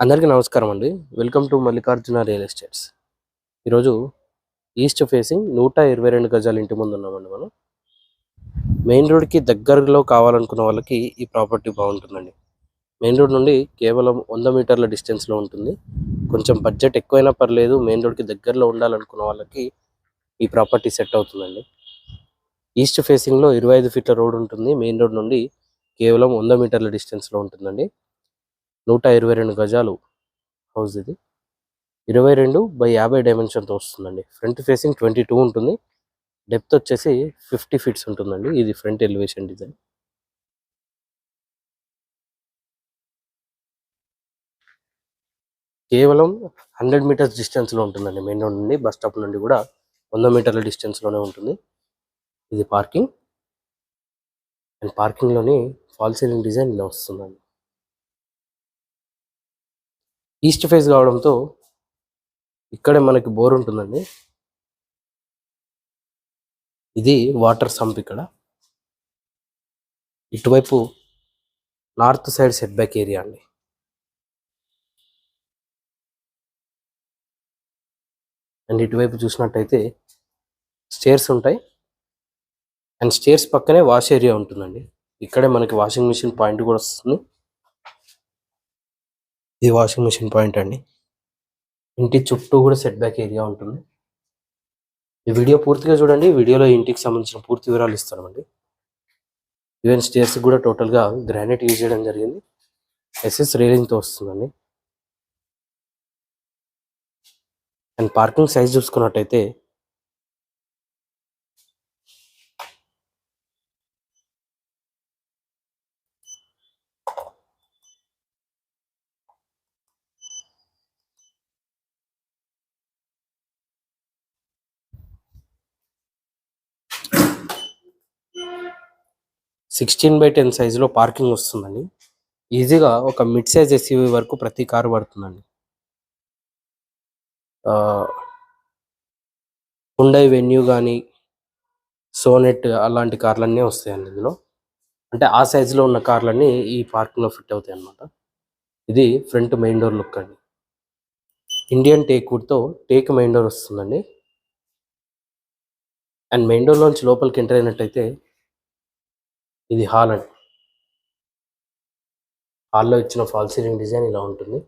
అందరికీ నమస్కారం అండి. Welcome to Mallikarjuna real estates. ఈరోజు ఈస్ట్ ఫేసింగ్ 122 గజాల ఇంటి ముందు ఉన్నామండి మనం. మెయిన్ రోడ్కి దగ్గరలో కావాలనుకున్న వాళ్ళకి ఈ ప్రాపర్టీ బాగుంటుందండి. మెయిన్ రోడ్ నుండి కేవలం 100 మీటర్ల డిస్టెన్స్లో ఉంటుంది. కొంచెం బడ్జెట్ ఎక్కువైనా పర్లేదు, మెయిన్ రోడ్కి దగ్గరలో ఉండాలనుకున్న వాళ్ళకి ఈ ప్రాపర్టీ సెట్ అవుతుందండి. ఈస్ట్ ఫేసింగ్లో 25 ఫీట్ల రోడ్ ఉంటుంది. మెయిన్ రోడ్ నుండి కేవలం 100 మీటర్ల డిస్టెన్స్లో ఉంటుందండి. 122 గజాలు హౌస్ ఇది. 22/50 డైమెన్షన్తో వస్తుందండి. ఫ్రంట్ ఫేసింగ్ 22 ఉంటుంది. డెప్త్ వచ్చేసి 50 ఫీట్స్ ఉంటుందండి. ఇది ఫ్రంట్ ఎలివేషన్ డిజైన్. కేవలం 100 మీటర్స్ డిస్టెన్స్లో ఉంటుందండి. మెయిన్ రోడ్ నుండి బస్ స్టాప్ నుండి కూడా 100 మీటర్ల డిస్టెన్స్లోనే ఉంటుంది. ఇది పార్కింగ్. అండ్ పార్కింగ్లోని ఫాల్ సీలింగ్ డిజైన్ ఇలా వస్తుందండి. ఈస్ట్ ఫేస్ కావడంతో ఇక్కడే మనకి బోర్ ఉంటుందండి. ఇది వాటర్ సంప్. ఇక్కడ ఇటువైపు north side set back area అండి. అండ్ ఇటువైపు చూసినట్టయితే స్టేర్స్ ఉంటాయి. అండ్ స్టేర్స్ పక్కనే వాష్ ఏరియా ఉంటుందండి. ఇక్కడే మనకి వాషింగ్ మిషన్ పాయింట్ కూడా వస్తుంది. ఇది వాషింగ్ మిషన్ పాయింట్ అండి. ఇంటి చుట్టూ కూడా సెట్ బ్యాక్ ఏరియా ఉంటుంది. ఈ వీడియో పూర్తిగా చూడండి. వీడియోలో ఇంటికి సంబంధించిన పూర్తి వివరాలు ఇస్తామండి. ఈవెన్ స్టేర్స్ కూడా టోటల్గా గ్రానైట్ యూజ్ చేయడం జరిగింది. ఎస్ఎస్ రేలింగ్తో వస్తుందండి. అండ్ పార్కింగ్ సైజ్ చూసుకున్నట్టయితే 16/10 సైజులో పార్కింగ్ వస్తుందండి. ఈజీగా ఒక మిడ్ సైజ్ ఎస్యూవీ వరకు ప్రతి కారు పడుతుందండి. హుండై వెన్యూ కానీ సోనెట్ అలాంటి కార్లన్నీ వస్తాయండి ఇందులో. అంటే ఆ సైజులో ఉన్న కార్లన్నీ ఈ పార్కింగ్లో ఫిట్ అవుతాయి అన్నమాట. ఇది ఫ్రంట్ మెయిన్ డోర్ లుక్ అండి. ఇండియన్ టేక్ వుడ్తో టేక్ మెయిన్ డోర్ వస్తుందండి. అండ్ మెయిన్ డోర్లోంచి లోపలికి ఎంటర్ అయినట్టయితే ఇది హాల్ అండి. హాల్లో ఇచ్చిన ఫాల్ సీలింగ్ డిజైన్ ఇలా ఉంటుంది.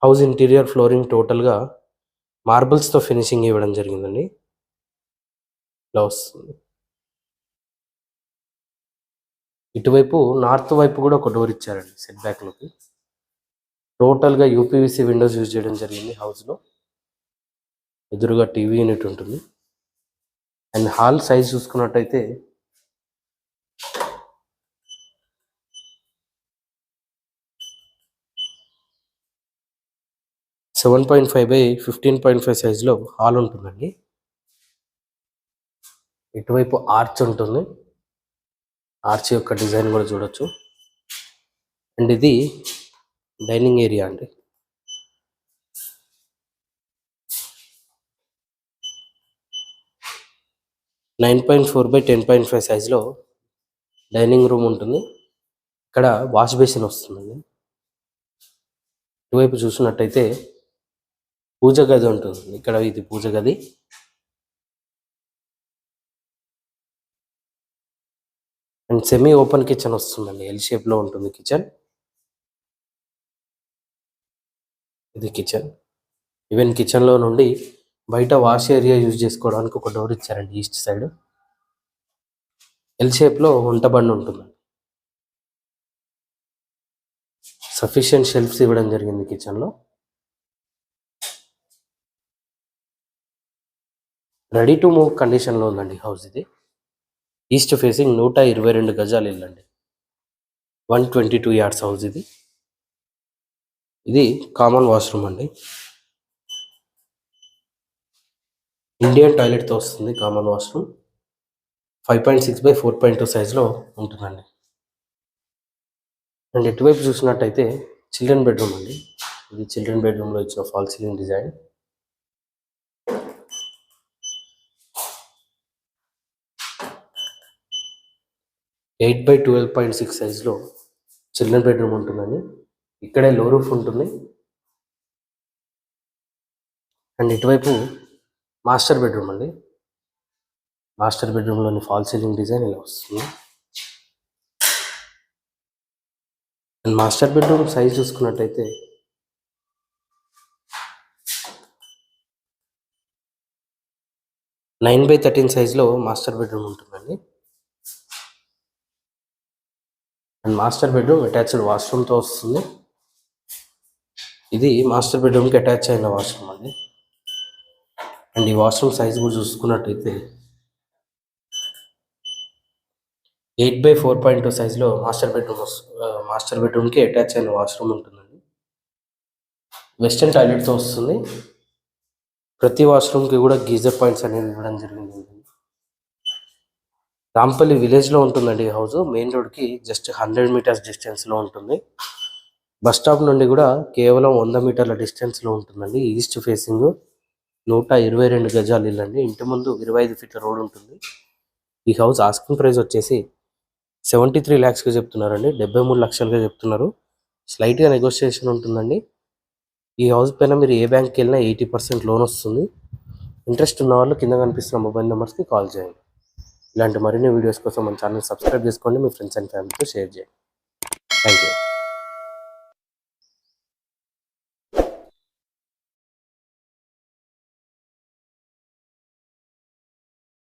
హౌస్ ఇంటీరియర్ ఫ్లోరింగ్ టోటల్గా మార్బుల్స్తో ఫినిషింగ్ ఇవ్వడం జరిగిందండి. ఇలా వస్తుంది. ఇటువైపు నార్త్ వైపు కూడా ఒక డోర్ ఇచ్చారండి సెట్ బ్యాక్లోకి. టోటల్గా యూపీవీసీ విండోస్ యూజ్ చేయడం జరిగింది హౌస్లో. ఎదురుగా టీవీ యూనిట్ ఉంటుంది. అండ్ హాల్ సైజ్ చూసుకున్నట్టయితే 7.5/15.5 సైజులో హాల్ ఉంటుందండి. ఇటువైపు ఆర్చ్ ఉంటుంది. ఆర్చ్ యొక్క డిజైన్ కూడా చూడొచ్చు. అండ్ ఇది డైనింగ్ ఏరియా అండి. నైన్ 9.4/10.5 సైజులో డైనింగ్ రూమ్ ఉంటుంది. ఇక్కడ వాష్ బేసిన్ వస్తుందండి. ఇటువైపు చూసినట్టయితే పూజ గది ఉంటుంది. ఇక్కడ ఇది పూజ గది. అండ్ సెమీ ఓపెన్ కిచెన్ వస్తుందండి. ఎల్ షేప్లో ఉంటుంది కిచెన్. ఇది కిచెన్. ఈవెన్ కిచెన్లో నుండి బయట వాష్ ఏరియా యూజ్ చేసుకోవడానికి ఒక డోర్ ఇచ్చారండి ఈస్ట్ సైడ్. ఎల్ షేప్లో వంట బండి ఉంటుంది. సఫిషియెంట్ షెల్ఫ్స్ ఇవ్వడం జరిగింది కిచెన్లో. రెడీ టు మూవ్ కండిషన్లో ఉందండి హౌస్ ఇది. ఈస్ట్ ఫేసింగ్ 122 గజాలు ఇల్లండి. 122 యార్డ్స్ హౌస్ ఇది. ఇది కామన్ వాష్రూమ్ అండి. ఇండియన్ టాయిలెట్తో వస్తుంది కామన్ వాష్రూమ్. 5.6/4.2 సైజులో ఉంటుందండి. అండ్ ఇటువైపు చూసినట్టయితే చిల్డ్రన్ బెడ్రూమ్ అండి. ఇది చిల్డ్రన్ బెడ్రూమ్లో ఇచ్చిన ఫాల్ సీలింగ్ డిజైన్. 8/12.6 సైజులో చిల్డ్రన్ బెడ్రూమ్ ఉంటుందండి. ఇక్కడే లో రూఫ్ ఉంటుంది. అండ్ ఇటువైపు మాస్టర్ బెడ్రూమ్ అండి. మాస్టర్ బెడ్రూమ్లోని ఫాల్ సీలింగ్ డిజైన్ ఇలా వస్తుంది. అండ్ మాస్టర్ బెడ్రూమ్ సైజ్ చూసుకున్నట్టయితే 9/13 సైజులో మాస్టర్ బెడ్రూమ్ ఉంటుందండి. అండ్ మాస్టర్ బెడ్రూమ్ అటాచ్డ్ వాష్రూమ్తో వస్తుంది. ఇది మాస్టర్ బెడ్రూమ్కి అటాచ్ అయిన వాష్రూమ్ అండి. అండ్ ఈ వాష్రూమ్ సైజ్ కూడా చూసుకున్నట్టయితే 8/4.2 సైజులో మాస్టర్ బెడ్రూమ్కి అటాచ్ అయిన వాష్రూమ్ ఉంటుందండి. వెస్టర్న్ టాయిలెట్తో వస్తుంది. ప్రతి వాష్రూమ్కి కూడా గీజర్ పాయింట్స్ అనేవి ఇవ్వడం జరిగింది. రాంపల్లి విలేజ్లో ఉంటుందండి ఈ హౌస్. మెయిన్ రోడ్కి జస్ట్ 100 మీటర్స్ డిస్టెన్స్లో ఉంటుంది. బస్ స్టాప్ నుండి కూడా కేవలం 100 మీటర్ల డిస్టెన్స్లో ఉంటుందండి. ఈస్ట్ ఫేసింగ్ 122 గజాలు ఇల్లు అండి. ఇంటి ముందు 25 ఫీట్ల రోడ్ ఉంటుంది. ఈ హౌస్ ఆస్కింగ్ ప్రైస్ వచ్చేసి 73 lakhsకి చెప్తున్నారండి. 73 లక్షలుగా చెప్తున్నారు. స్లైట్గా నెగోషియేషన్ ఉంటుందండి. ఈ హౌస్ పైన మీరు ఏ బ్యాంక్కి వెళ్ళినా 80% లోన్ వస్తుంది. ఇంట్రెస్ట్ ఉన్న వాళ్ళు కింద కనిపిస్తున్న మొబైల్ నెంబర్స్కి కాల్ చేయండి. ఇలాంటి మరిన్ని వీడియోస్ కోసం మన ఛానల్ సబ్స్క్రైబ్ చేసుకోండి. మీ ఫ్రెండ్స్ అండ్ ఫ్యామిలీతో షేర్ చేయండి. Thank you.